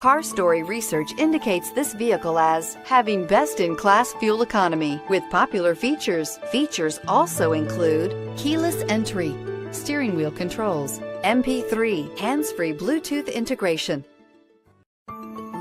Car Story research indicates this vehicle as having best-in-class fuel economy with popular features. Features also include keyless entry, steering wheel controls, MP3, hands-free Bluetooth integration.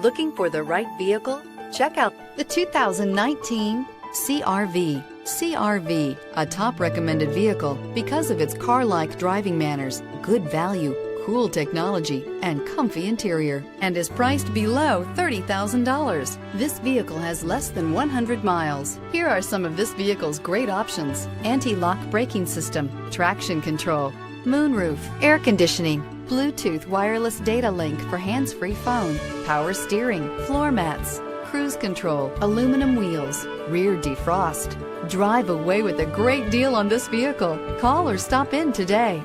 Looking for the right vehicle? Check out the 2019 CR-V. CR-V, a top recommended vehicle because of its car-like driving manners, good value, cool technology, and comfy interior, and is priced below $30,000. This vehicle has less than 100 miles. Here are some of this vehicle's great options: anti-lock braking system, traction control, moonroof, air conditioning, Bluetooth wireless data link for hands-free phone, power steering, floor mats, cruise control, aluminum wheels, rear defrost. Drive away with a great deal on this vehicle. Call or stop in today.